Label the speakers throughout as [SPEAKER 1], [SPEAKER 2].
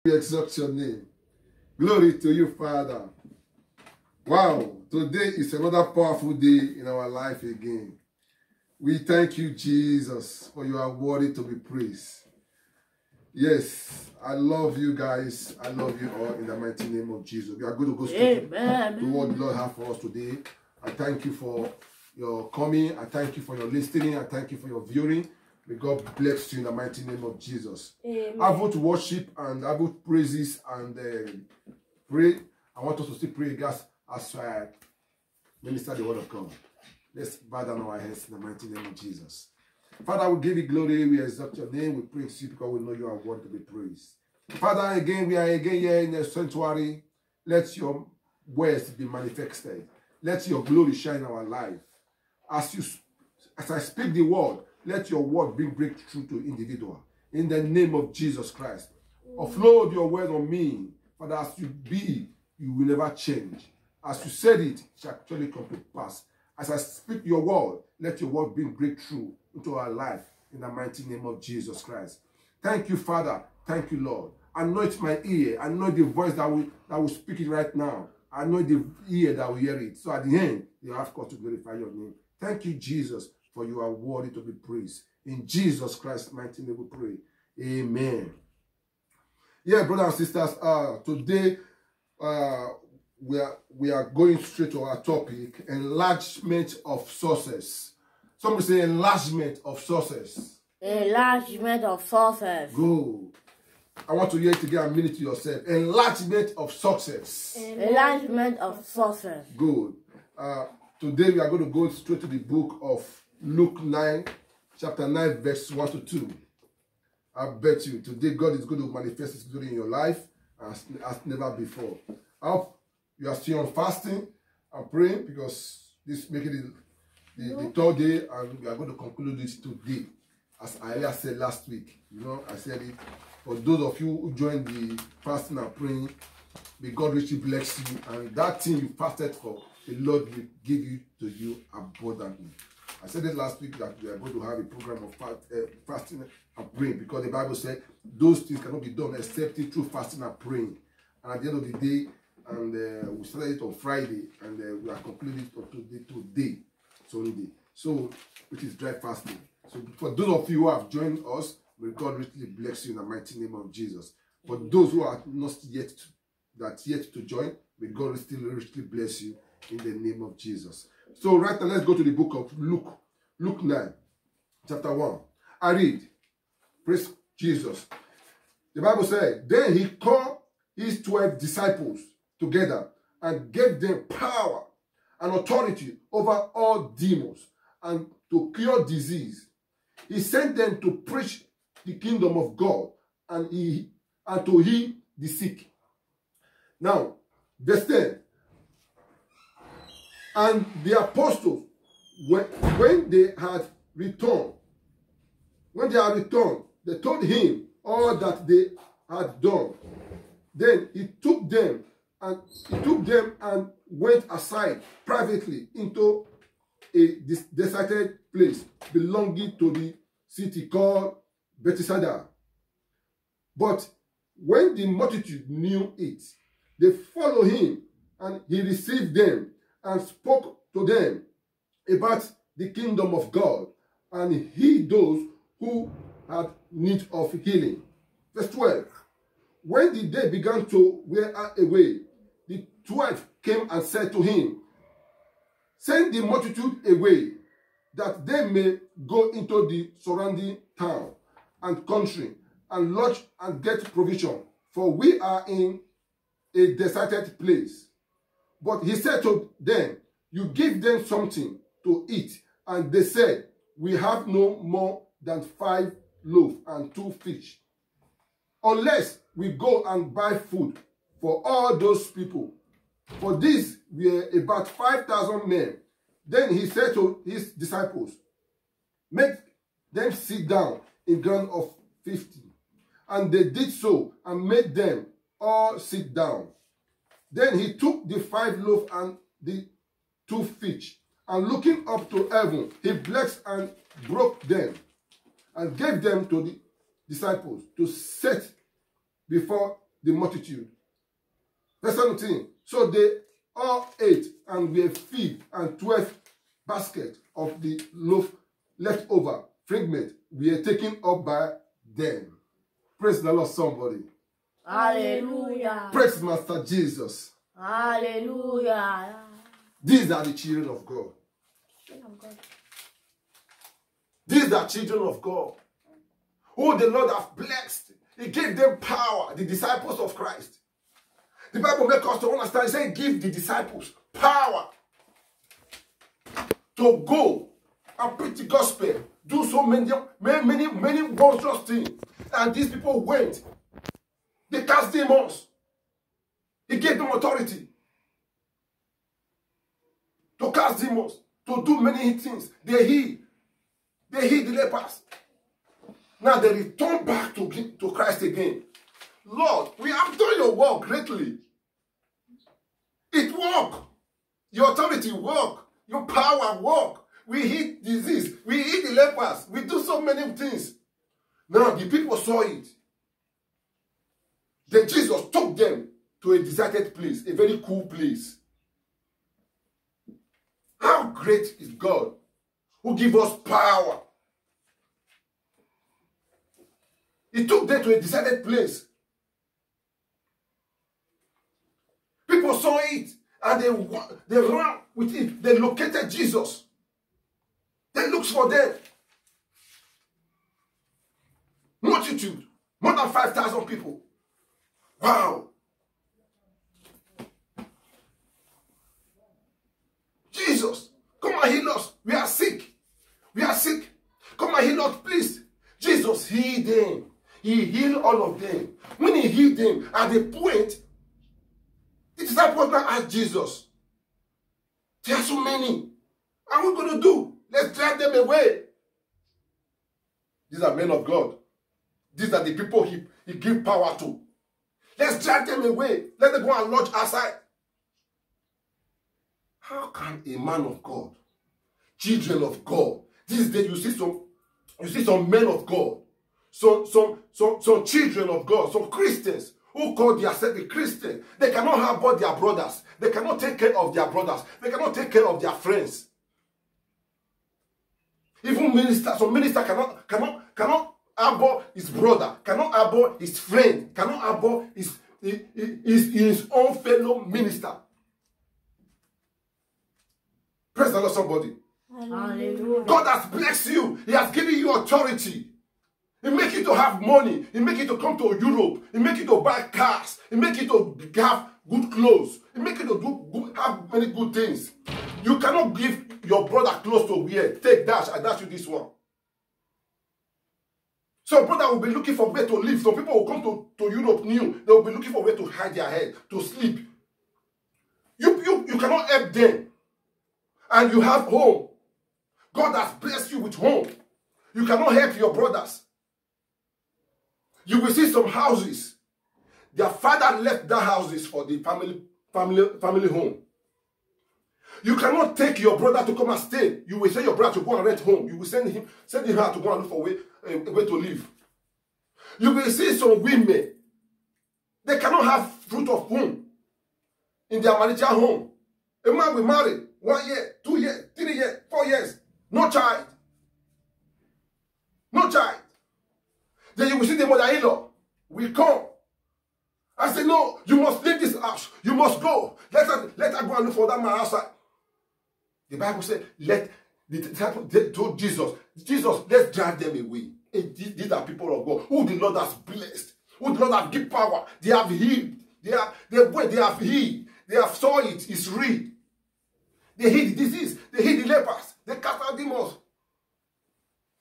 [SPEAKER 1] We exalt your name. Glory to you, Father. Wow, today is another powerful day in our life again. We thank you, Jesus, for you are worthy to be praised. Yes, I love you guys. I love you all in the mighty name of Jesus. We are going to go straight to what the Lord has for us today. I thank you for your coming. I thank you for your listening. I thank you for your viewing. May God bless you in the mighty name of Jesus.
[SPEAKER 2] Amen.
[SPEAKER 1] I want to worship and I want praises and pray. I want us to still pray, guys, as I minister the word of God. Let's bow down our heads in the mighty name of Jesus. Father, we give you glory. We exalt your name. We praise you because we know you are worthy to be praised. Father, again, we are again here in the sanctuary. Let your words be manifested. Let your glory shine in our life. As I speak the word, let your word bring breakthrough to individual. In the name of Jesus Christ. Offload your word on me. Father, as you be, you will never change. As you said it shall actually come to pass. As I speak your word, let your word bring breakthrough into our life. In the mighty name of Jesus Christ. Thank you, Father. Thank you, Lord. Anoint my ear. Anoint the voice that will speak it right now. Anoint the ear that will hear it. So at the end, you have got to glorify your name. Thank you, Jesus, for you are worthy to be praised. In Jesus Christ's mighty name we pray. Amen. Yeah, brothers and sisters, today we are going straight to our topic, enlargement of success. Somebody say enlargement of success.
[SPEAKER 2] Enlargement of success.
[SPEAKER 1] Good. I want to hear it again and mean it to yourself. Enlargement of success.
[SPEAKER 2] Enlargement of success.
[SPEAKER 1] Good. Today we are going to go straight to the book of Luke 9, chapter 9, verse 1 to 2. I bet you today God is going to manifest His glory in your life as never before. I hope you are still on fasting and praying because this making it the third day, and we are going to conclude this today. As I said last week, I said it. For those of you who joined the fasting and praying, may God richly bless you, and that thing you fasted for, the Lord will give you to you abundantly. I said it last week that we are going to have a program of fasting and praying because the Bible said those things cannot be done except through fasting and praying. And at the end of the day, and we started it on Friday, and we are concluding it today, Sunday. So, which is dry fasting. So, for those of you who have joined us, may God richly bless you in the mighty name of Jesus. For those who are not yet to join, may God richly bless you in the name of Jesus. So right now, let's go to the book of Luke. Luke 9, chapter 1. I read. Praise Jesus. The Bible says, then he called his 12 disciples together and gave them power and authority over all demons and to cure disease. He sent them to preach the kingdom of God and to heal the sick. Now, verse 10. And the apostles, when they had returned, they told him all that they had done. Then he took them and went aside privately into a deserted place belonging to the city called Bethsaida. But when the multitude knew it, they followed him, and he received them and spoke to them about the kingdom of God and healed those who had need of healing. Verse 12. When the day began to wear away, the 12 came and said to him, send the multitude away, that they may go into the surrounding town and country and lodge and get provision, for we are in a deserted place. But he said to them, you give them something to eat. And they said, we have no more than 5 loaves and 2 fish, unless we go and buy food for all those people. For these were about 5,000 men. Then he said to his disciples, make them sit down in ground of 50. And they did so and made them all sit down. Then he took the 5 loaves and the 2 fish, and looking up to heaven, he blessed and broke them, and gave them to the disciples to set before the multitude. Verse 17. So they all ate and were filled, and 12 baskets of the loaf left over, fragment, were taken up by them. Praise the Lord, somebody.
[SPEAKER 2] Hallelujah.
[SPEAKER 1] Praise Master Jesus.
[SPEAKER 2] Hallelujah.
[SPEAKER 1] These are the children of God. These are children of God, who the Lord has blessed. He gave them power, the disciples of Christ. The Bible makes us to understand, it says, give the disciples power to go and preach the gospel, do so many wondrous things. And these people went. They cast demons. He gave them authority to cast demons, to do many things. They healed the lepers. Now they return back to Christ again. Lord, we have done your work greatly. It worked. Your authority worked. Your power worked. We heal disease. We heal the lepers. We do so many things. Now the people saw it. Then Jesus took them to a deserted place, a very cool place. How great is God who gives us power? He took them to a deserted place. People saw it and they ran with it. They located Jesus. They looked for them. Multitude, more than 5,000 people. Wow. Jesus, come and heal us. We are sick. We are sick. Come and heal us, please. Jesus healed them. He healed all of them. When he healed them, at the point, the disciples now asked Jesus, there are so many. What are we going to do? Let's drive them away. These are men of God. These are the people he gave power to. Let's drive them away. Let them go and lodge outside. How can a man of God, children of God, these days you see some men of God, some children of God, some Christians who call themselves a Christian. They cannot have both their brothers. They cannot take care of their brothers. They cannot take care of their friends. Even ministers, some minister cannot abhor his brother, cannot abhor his friend, cannot abhor his own fellow minister. Praise the Lord, somebody.
[SPEAKER 2] Hallelujah.
[SPEAKER 1] God has blessed you. He has given you authority. He makes you to have money. He makes you to come to Europe. He makes you to buy cars. He makes you to have good clothes. He makes you to have many good things. You cannot give your brother clothes to wear. Take that, I dash you this one. Some brother will be looking for where to live. Some people will come to Europe new. They will be looking for where to hide their head, to sleep. You cannot help them. And you have home. God has blessed you with home. You cannot help your brothers. You will see some houses. Their father left their houses for the family home. You cannot take your brother to come and stay. You will send your brother to go and rent home. You will send him out to go and look for a way to live. You will see some women. They cannot have fruit of womb in their marital home. A man will marry 1 year, 2 years, 3 years, 4 years. No child. No child. Then you will see the mother-in-law will come. I say, no, you must leave this house. You must go. Let her go and look for that man outside. The Bible said, let the disciples told Jesus, let's drive them away. These are people of God who the Lord has blessed, who the Lord has given power. They have healed. They have healed. They have saw it. It's real. They heal the disease. They heal the lepers. They cast out demons.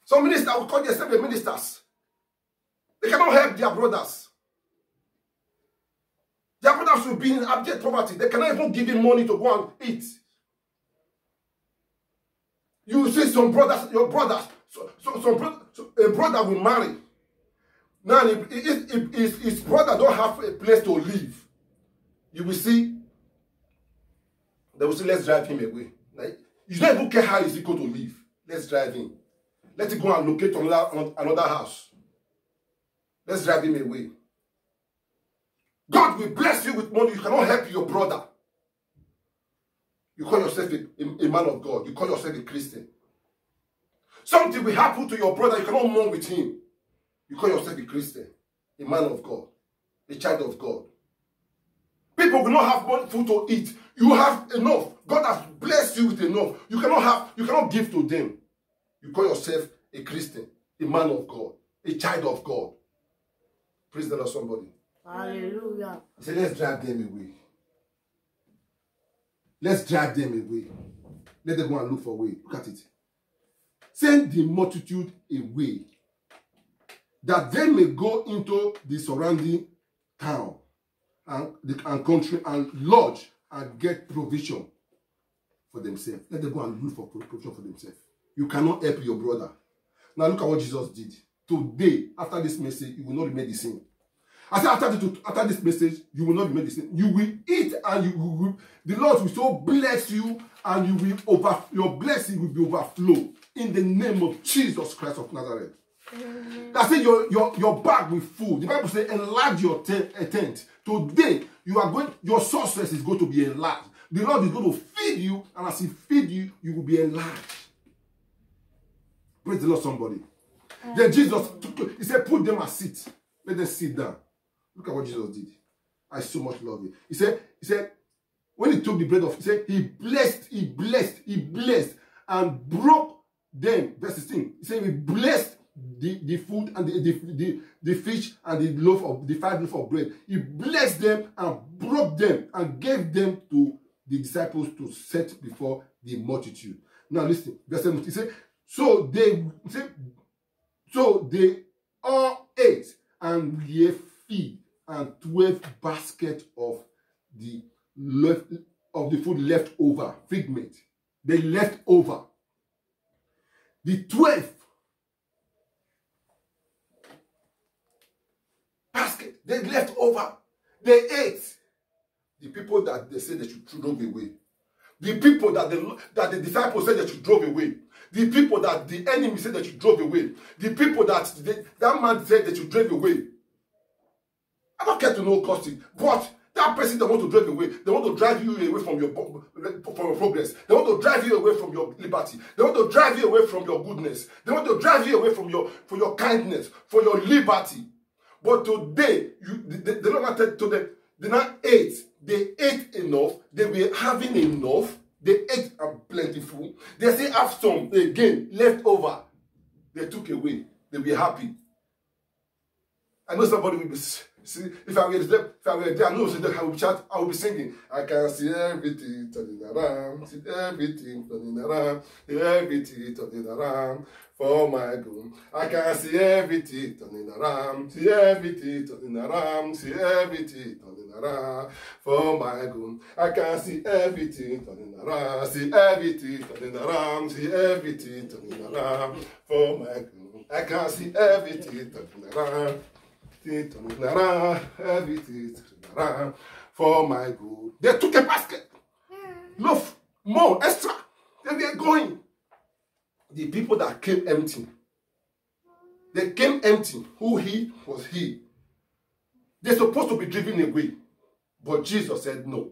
[SPEAKER 1] Some ministers will call themselves the ministers. They cannot help their brothers. Their brothers will be in abject poverty. They cannot even give him money to go and eat. You will see some brothers, your brothers, a brother will marry. Now, if his brother don't have a place to live, you will see, they will say, let's drive him away. Like, you don't even care how is he going to live. Let's drive him. Let him go and locate another house. Let's drive him away. God will bless you with money. You cannot help your brother. You call yourself a man of God. You call yourself a Christian. Something will happen to your brother. You cannot mourn with him. You call yourself a Christian, a man of God, a child of God. People will not have more food to eat. You have enough. God has blessed you with enough. You cannot give to them. You call yourself a Christian, a man of God, a child of God. Praise the Lord, somebody.
[SPEAKER 2] Hallelujah.
[SPEAKER 1] He said, let's drive them away. Let's drive them away. Let them go and look for a way. Look at it. Send the multitude away, that they may go into the surrounding town and country and lodge and get provision for themselves. Let them go and look for provision for themselves. You cannot help your brother. Now look at what Jesus did. Today, after this message, you will not remain the same. I said after this message, you will not remain the same. You will eat and the Lord will so bless you, and your blessing will be overflow in the name of Jesus Christ of Nazareth. That's it. Your bag will full. The Bible says, enlarge your tent. Today, your success is going to be enlarged. The Lord is going to feed you, and as He feeds you, you will be enlarged. Praise the Lord, somebody. Then Jesus he said, put them at seat. Let them sit down. Look at what Jesus did. I so much love it. He said, when he took the bread off, he said, he blessed, and broke them. Verse 16. He said, he blessed the food and the fish and the 5 loaves of bread. He blessed them and broke them and gave them to the disciples to set before the multitude. Now listen, verse 17. He said, so they all ate and were filled, and 12 baskets of the food left over, figment. They left over. The 12 basket they left over. They ate. The people that they said they should throw away. The people that the disciples said they should throw away. The people that the enemy said they should throw away. The people that that man said they should drive away. I don't care to know costing, but that person that want to drive away, they want to drive you away from your progress. They want to drive you away from your liberty. They want to drive you away from your goodness. They want to drive you away from your kindness, for your liberty. But today, the Lord said to them, they not ate. They ate enough. They were having enough. They ate and plentiful. They still have some again left over. They took away. They were happy. I know somebody will be. See, if I were there, I know I will chat, I will be singing. I can see everything turning around, see everything turning around, everything turning around for my good. I can see everything turning around, see everything turning around, see everything turning around for my good. I can see everything turning around, see everything turning around, see everything turning around for my good. I can see everything turning around. Everything for my good. They took a basket. Loaf, more, extra. They were going. The people that came empty. They came empty. Who he was he. They're supposed to be driven away. But Jesus said no.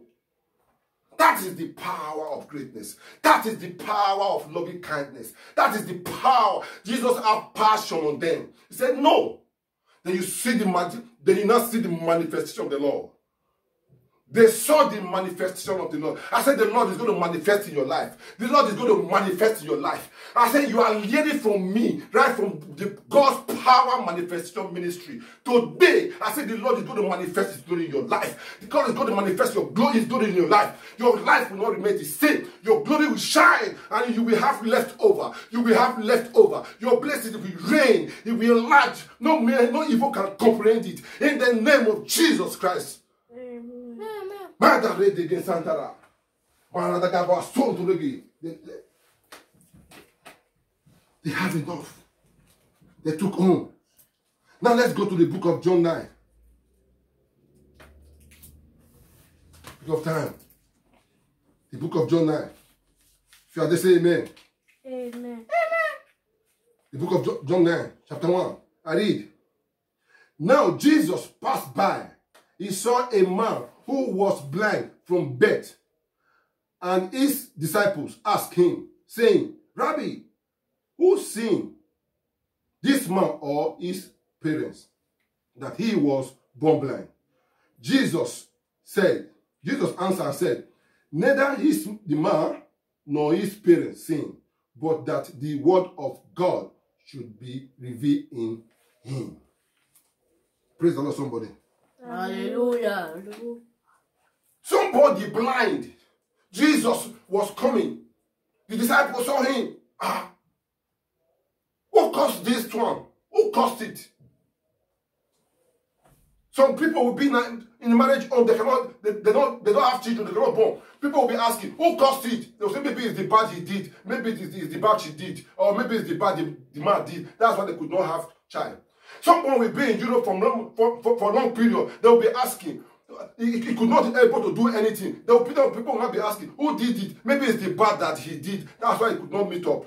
[SPEAKER 1] That is the power of greatness. That is the power of loving kindness. That is the power. Jesus had passion on them. He said no. Then you see then you now see the manifestation of the Lord. They saw the manifestation of the Lord. I said the Lord is going to manifest in your life. The Lord is going to manifest in your life. I said you are hearing from me, right from the God's power manifestation ministry. Today, I said the Lord is going to manifest His glory in your life. God is going to manifest your glory, His glory in your life. Your life will not remain the same. Your glory will shine, and you will have left over. You will have left over. Your blessings will reign. It will enlarge. No man, no evil can comprehend it. In the name of Jesus Christ. They have enough. They took home. Now let's go to the book of John 9. Book of time. The book of John 9. If you are there, say amen.
[SPEAKER 2] Amen.
[SPEAKER 1] The book of John 9, chapter 1. I read. Now Jesus passed by. he saw a man who was blind from birth. And his disciples asked him, saying, Rabbi, who sinned, this man or his parents, that he was born blind? Jesus answered and said, neither the man nor his parents sinned, but that the word of God should be revealed in him. Praise the Lord, somebody.
[SPEAKER 2] Hallelujah.
[SPEAKER 1] Somebody blind. Jesus was coming. The disciples saw him. Who caused this one? Who caused it? Some people will be in marriage home, they don't have children, they cannot born. People will be asking, who caused it? They'll say maybe it's the bad he did, maybe it's the bad she did, or maybe it's the bad the man did. That's why they could not have child. Someone will be in Europe for a long period. They will be asking, he could not be able to do anything. People will not be asking, who did it? Maybe it's the bad that he did. That's why he could not meet up.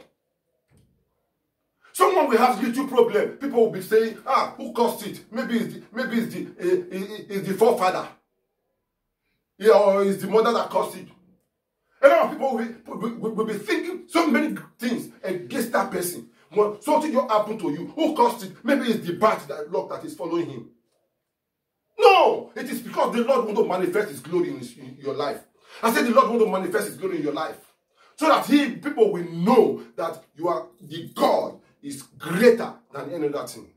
[SPEAKER 1] Someone will have little problem. People will be saying, who caused it? Maybe it's the forefather. Yeah, or it's the mother that caused it. A lot of people will be thinking so many things against that person. When something just happened to you, who caused it? Maybe it's the bad luck that is following him. No, it is because the Lord wants to manifest his glory in your life. I said the Lord wants to manifest his glory in your life. So that people will know that you are the God is greater than any other thing.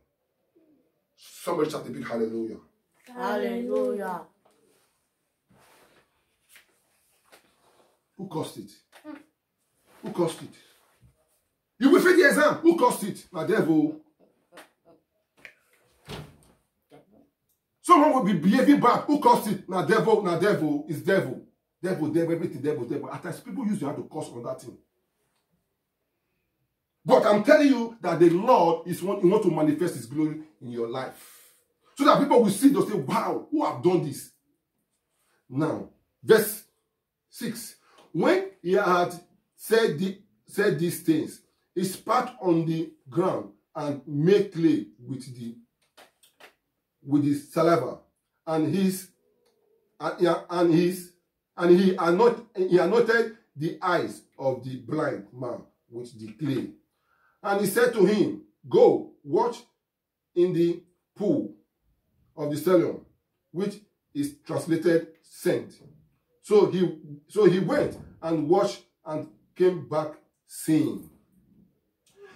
[SPEAKER 1] Somebody shout a big hallelujah.
[SPEAKER 2] Hallelujah.
[SPEAKER 1] Who caused it? Who caused it? You will fail the exam. Who caused it? The devil. Someone will be behaving bad. Who caused it? Devil is devil. Devil, everything, devil. At times people use their hand to curse on that thing. But I'm telling you that the Lord he wants to manifest his glory in your life. So that people will see, they'll say, wow, who have done this? Now, verse 6. When he had said these things, he spat on the ground and made clay with his saliva, and he anointed the eyes of the blind man with the clay. And he said to him, go, wash in the pool of the Siloam, which is translated sent. So he went and washed and came back seeing.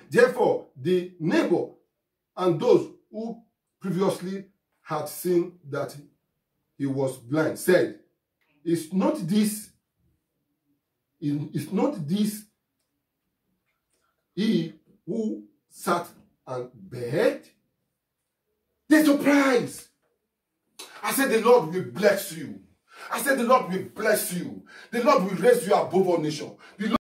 [SPEAKER 1] Therefore, the neighbor and those who previously had seen that he was blind said, Is not this he who sat and begged? They're surprised. I said the Lord will bless you. I said the Lord will bless you. The Lord will raise you above all nations.